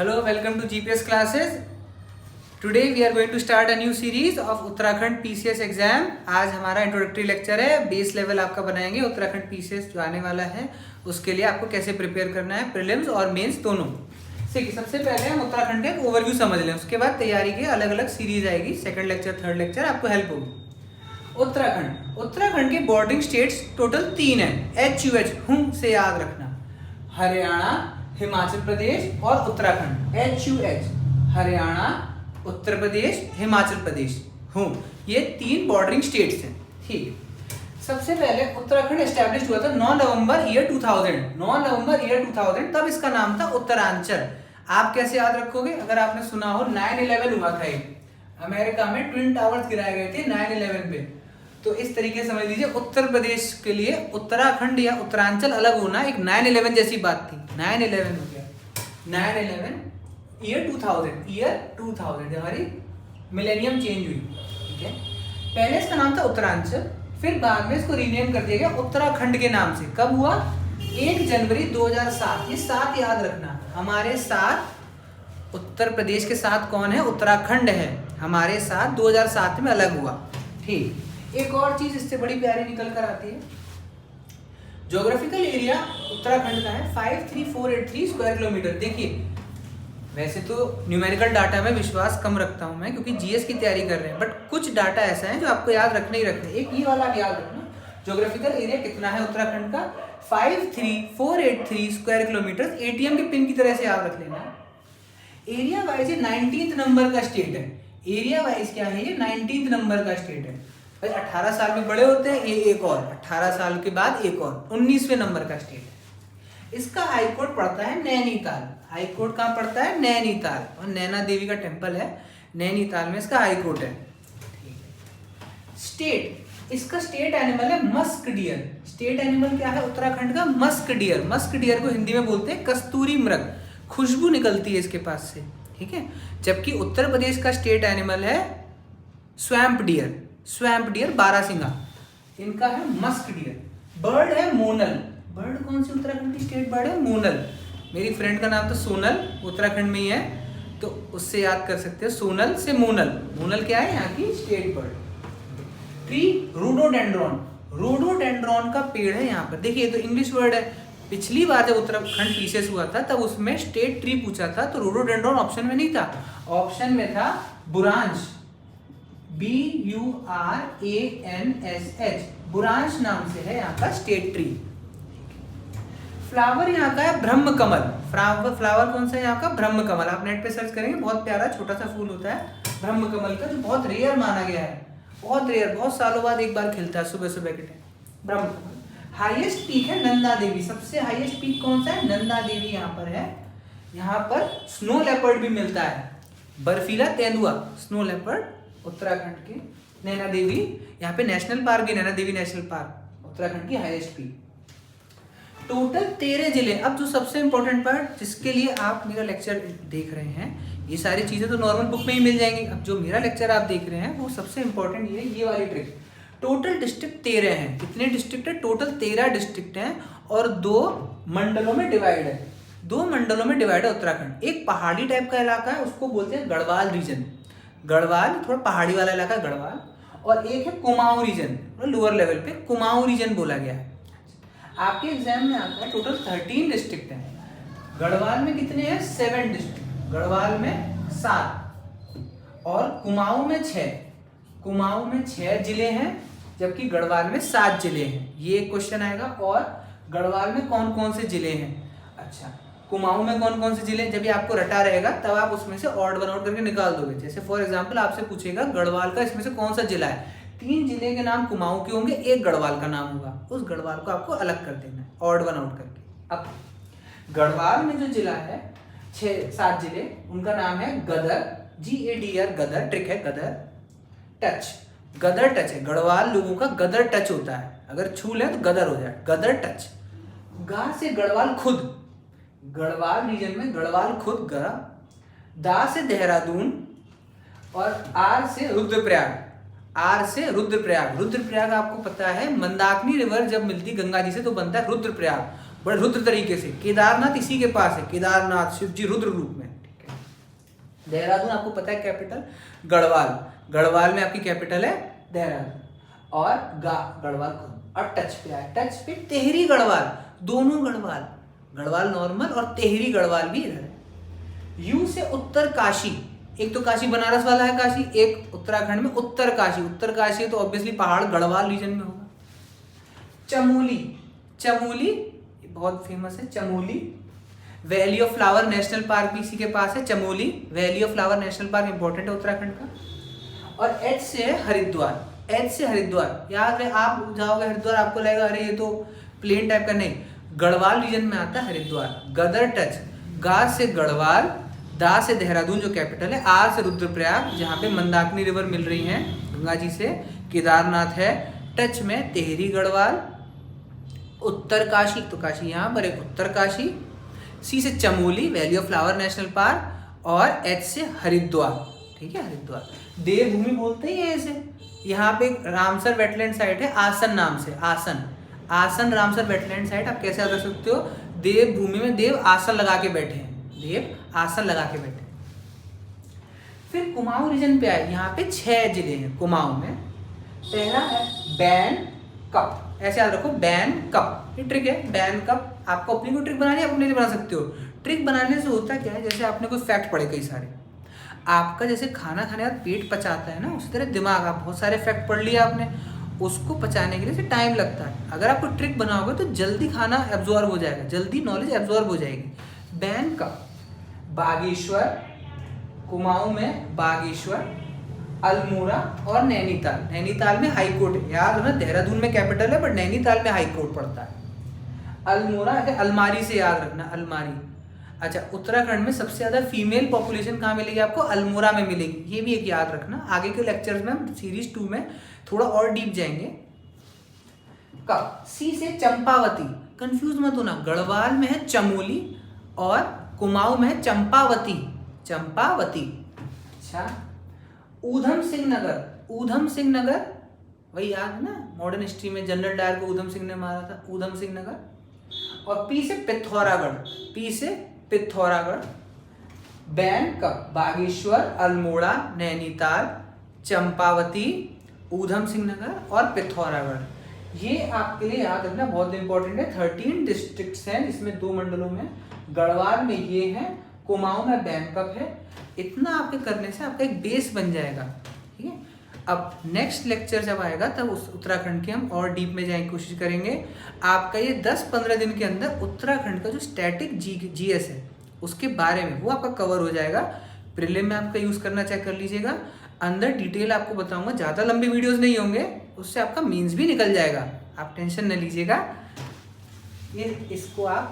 Hello, welcome to GPS classes. Today we are going to start a new series of Uttarakhand PCS exam. आज हमारा introductory lecture है. Base level आपका बनाएंगे Uttarakhand PCS जो आने वाला है उसके लिए आपको कैसे प्रिपेयर करना है, प्रीलिम्स और मेंस दोनों. देखिए, सबसे पहले हम उत्तराखंड का एक ओवरव्यू समझ लें, उसके बाद तैयारी की अलग अलग सीरीज आएगी. सेकंड लेक्चर, थर्ड लेक्चर आपको हेल्प होगी. उत्तराखंड के बॉर्डरिंग स्टेट्स टोटल 3 है. HUH हूं से याद रखना. हरियाणा, हिमाचल प्रदेश और उत्तराखंड. HUH हरियाणा, उत्तर प्रदेश, हिमाचल प्रदेश हूं, ये 3 बॉर्डरिंग स्टेट्स हैं. ठीक, सबसे पहले उत्तराखंड एस्टैब्लिश हुआ था 9 नवंबर ईयर 2000. 9 नवंबर ईयर 2000 तब इसका नाम था उत्तरांचल. आप कैसे याद रखोगे? अगर आपने सुना हो 9/11 हुआ था, अमेरिका में ट्विन टावर्स गिराए गए थे 9/11 पे. तो इस तरीके समझ लीजिए, उत्तर प्रदेश के लिए उत्तराखंड या उत्तरांचल अलग होना एक 9/11 जैसी बात थी. 9/11 हो गया. 9/11 ईयर 2000 हमारी मिलेनियम चेंज हुई. ठीक है, पहले इसका नाम था उत्तरांचल, फिर बाद में इसको रीनेम कर दिया गया उत्तराखंड के नाम से. कब हुआ? 1 जनवरी 2007. ये 7 याद रखना. हमारे साथ उत्तर प्रदेश के साथ कौन है? उत्तराखंड है. हमारे साथ 2007 में अलग हुआ. ठीक, एक और चीज इससे बड़ी प्यारी निकल कर आती है. ज्योग्राफिकल एरिया उत्तराखंड का है 53483 स्क्वायर किलोमीटर. देखिए, वैसे तो न्यूमेरिकल डाटा में विश्वास कम रखता हूं मैं, क्योंकि जीएस की तैयारी कर रहे हैं, बट कुछ डाटा ऐसा है जो आपको याद रखने ही रखने. एक ये वाला याद रखना, ज्योग्राफिकल एरिया कितना है उत्तराखंड का? 53483 स्क्वायर किलोमीटर. एटीएम के पिन की तरह से याद रख लेना. एरिया वाइज ये 19th नंबर का स्टेट है. एरिया वाइज क्या है? ये 19th नंबर का स्टेट है. 18 साल में बड़े होते हैं, ये एक और 18 साल के बाद एक और 19वें नंबर का स्टेट है. इसका हाई कोर्ट पड़ता है नैनीताल. हाई कोर्ट कहाँ पड़ता है? नैनीताल. और नैना देवी का टेम्पल है नैनीताल में, इसका हाई कोर्ट है. स्टेट, इसका स्टेट एनिमल है मस्क डियर. स्टेट एनिमल क्या है उत्तराखंड का? Musk deer. मस्क डियर को हिंदी में बोलते हैं कस्तूरी मृग. खुशबू निकलती है इसके पास से. ठीक है, जबकि उत्तर प्रदेश का स्टेट एनिमल है swamp deer. Swamp deer barasingha. इनका है मस्क डियर. बर्ड है मोनल. बर्ड कौन सी उत्तराखंड की स्टेट बर्ड है? मोनल. मेरी फ्रेंड का नाम तो सोनल, उत्तराखंड में ही है, तो उससे याद कर सकते हैं. सोनल से मोनल. मोनल क्या है? यहाँ की state bird. Tree rhododendron. Rhododendron का पेड़ है यहाँ पर. देखिए, तो इंग्लिश वर्ड है. पिछली बार जब उत्तराखंड पीसीएस हुआ था तब उसमें स्टेट ट्री पूछा था, तो रोडोडेंड्रॉन ऑप्शन में नहीं था. ऑप्शन में था बुरांश. BURANSH. बुरांश नाम से है यहाँ का स्टेट ट्री. फ्लावर यहाँ का है ब्रह्म कमल. फ्लावर कौन सा है यहाँ का? ब्रह्म कमल. आप नेट पे सर्च करेंगे, बहुत प्यारा छोटा सा फूल होता है ब्रह्म कमल का, जो बहुत रेयर माना गया है. बहुत रेयर, बहुत सालों बाद एक बार खिलता है सुबह सुबह के टाइम. ब्रह्म कमल. हाईएस्ट पीक है नंदा देवी. सबसे हाईएस्ट पीक कौन सा है? नंदा देवी यहाँ पर है. यहाँ पर स्नो लेपर्ड भी मिलता है, बर्फीला तेंदुआ. स्नो लेपर्ड उत्तराखंड के. नैना देवी यहाँ पे नेशनल पार्क भी, नैना देवी नेशनल पार्क उत्तराखंड की हाईएस्ट पीक. टोटल 13 जिले. अब जो सबसे इंपॉर्टेंट पार्ट जिसके लिए आप मेरा लेक्चर देख रहे हैं, ये सारी चीजें तो नॉर्मल बुक में ही मिल जाएंगी. अब जो मेरा लेक्चर आप देख रहे हैं वो सबसे इंपॉर्टेंट ये वाली ट्रिक. टोटल डिस्ट्रिक्ट 13 हैं. कितने डिस्ट्रिक्ट है? टोटल 13 डिस्ट्रिक्ट हैं और 2 मंडलों में डिवाइड है. 2 मंडलों में डिवाइड है उत्तराखंड. एक पहाड़ी टाइप का इलाका है, उसको बोलते हैं गढ़वाल रीजन. गढ़वाल थोड़ा पहाड़ी वाला इलाका है गढ़वाल. और एक है कुमाऊं रीजन, लोअर लेवल पे कुमाऊं रीजन बोला गया है. आपके एग्जाम में आता है टोटल 13 डिस्ट्रिक्ट हैं. गढ़वाल में कितने हैं? 7 डिस्ट्रिक्ट. गढ़वाल में 7 और कुमाऊं में 6. कुमाऊं में 6 जिले हैं, जबकि गढ़वाल में 7 जिले हैं. ये क्वेश्चन आएगा. और गढ़वाल में कौन कौन से जिले हैं? अच्छा, कुमाऊं में कौन कौन से जिले? जब ये आपको रटा रहेगा तब आप उसमें से ऑड वन आउट करके निकाल दोगे. जैसे फॉर एग्जांपल आपसे पूछेगा गढ़वाल का इसमें से कौन सा जिला है, 3 जिले के नाम कुमाऊं के होंगे, एक गढ़वाल का नाम होगा. उस गढ़वाल को आपको अलग कर देना है ऑड वन आउट करके. अब गढ़वाल में जो जिला है 6-7 जिले, उनका नाम है गदर. GADR. गदर. ट्रिक है गदर टच. गदर टच है. गढ़वाल लोगों का गदर टच होता है, अगर छू ले तो गदर हो जाए. गदर टच. गा से गढ़वाल खुद. गढ़वाल रीजन में गढ़वाल खुद गा. दा से देहरादून. और आर से रुद्रप्रयाग. आर से रुद्रप्रयाग. रुद्रप्रयाग आपको पता है मंदाकिनी रिवर जब मिलती गंगा जी से तो बनता है रुद्रप्रयाग, बड़े रुद्र तरीके से. केदारनाथ इसी के पास है. केदारनाथ शिव जी रुद्र रूप में. देहरादून आपको पता है कैपिटल, गढ़वाल, गढ़वाल में आपकी कैपिटल है देहरादून, और गढ़वाल खुद। और टच पे आए, टच पे टिहरी गढ़वाल, दोनों गढ़वाल, गढ़वाल नॉर्मल और टिहरी गढ़वाल भी इधर है। यू से उत्तर काशी, एक तो काशी बनारस वाला है काशी, एक उत्तराखंड में उत्तर काशी, उत्तर काशी तो ऑब्वियसली पहाड़ गढ़वाल रीजन में होगा। चमोली, चमोली बहुत फेमस है Chamoli, valley of flower national park भी इसी के पास है, Chamoli valley of flower national park important है उत्तराखंड का। और एच से है हरिद्वार, एच से हरिद्वार, याद रहे आप जाओगे हरिद्वार आपको लगेगा अरे ये तो प्लेन टाइप का, नहीं, गढ़वाल रीजन में आता है हरिद्वार। गदर टच, गा से गढ़वाल, दा से देहरादून जो कैपिटल है, आर से रुद्रप्रयाग जहाँ पे मंदाकिनी रिवर मिल रही है गंगा जी से, केदारनाथ है, टच में टिहरी गढ़वाल, उत्तर काशी तो काशी यहाँ पर एक उत्तर काशी, सी से Chamoli valley of flower national park, और एच से हरिद्वार, ठीक है हरिद्वार। देवभूमि बोलते ही है इसे। यहाँ पे रामसर वेटलैंड साइट है आसन नाम से, आसन, आसन रामसर वेटलैंड साइट, आप कैसे याद रख सकते हो, देवभूमि में देव आसन लगा के बैठे हैं, देव आसन लगा के बैठे। फिर कुमाऊं रीजन पे आए, यहाँ पे 6 जिले हैं कुमाऊं में। पहला है बैन कप, ऐसे याद रखो बैन कप, ये ट्रिक है बैन कप। आपको अपनी कोई ट्रिक बनानी है अपने लिए बना सकते हो। ट्रिक बनाने से होता क्या है, जैसे आपने कोई फैक्ट पढ़े कई सारे, आपका जैसे खाना खाने के बाद पेट पचाता है ना, उसी तरह दिमाग, आप बहुत सारे फैक्ट पढ़ लिया आपने, उसको पचाने के लिए टाइम लगता है। अगर आप कोई ट्रिक बनाओगे तो जल्दी खाना एब्जॉर्ब हो जाएगा, जल्दी नॉलेज एब्जॉर्ब हो जाएगी। बैन कप, बागेश्वर, कुमाऊं में बागेश्वर, अल्मोड़ा और नैनीताल, नैनीताल में हाई कोर्ट है, याद हो ना, देहरादून में कैपिटल है बट नैनीताल में हाई कोर्ट पड़ता है। अल्मोड़ा अलमारी से याद रखना, अलमारी। अच्छा, उत्तराखंड में सबसे ज़्यादा फीमेल पॉपुलेशन कहाँ मिलेगी आपको, अल्मोड़ा में मिलेगी, ये भी एक याद रखना। आगे के लेक्चर्स में हम सीरीज 2 में थोड़ा और डीप जाएंगे। कब, सी से चंपावती, कंफ्यूज मत होना, गढ़वाल में है चमोली और कुमाऊं में है चंपावती, चंपावती। अच्छा, ऊधम सिंह नगर, ऊधम सिंह नगर वही याद है ना, मॉडर्न हिस्ट्री में जनरल डायर को ऊधम सिंह ने मारा था, ऊधम सिंह नगर। और पी से पिथौरागढ़, पी से पिथौरागढ़। बैन कप, बागेश्वर, अल्मोड़ा, नैनीताल, चंपावती, ऊधम सिंह नगर और पिथौरागढ़। ये आपके लिए याद रखना बहुत इंपॉर्टेंट है। 13 डिस्ट्रिक्ट्स हैं जिसमें 2 मंडलों में, गढ़वाल में ये है, कुमाऊं में बैन कप है। इतना आपके करने से आपका एक बेस बन जाएगा, ठीक है। अब नेक्स्ट लेक्चर जब आएगा तब उस उत्तराखंड के हम और डीप में जाने की कोशिश करेंगे। आपका ये 10-15 दिन के अंदर उत्तराखंड का जो स्टैटिक जीएस है उसके बारे में वो आपका कवर हो जाएगा। प्रीलिम में आपका यूज़ करना चेक कर लीजिएगा, अंदर डिटेल आपको बताऊंगा, ज़्यादा लंबी वीडियोस नहीं होंगे, उससे आपका मीन्स भी निकल जाएगा, आप टेंशन न लीजिएगा। ये इसको आप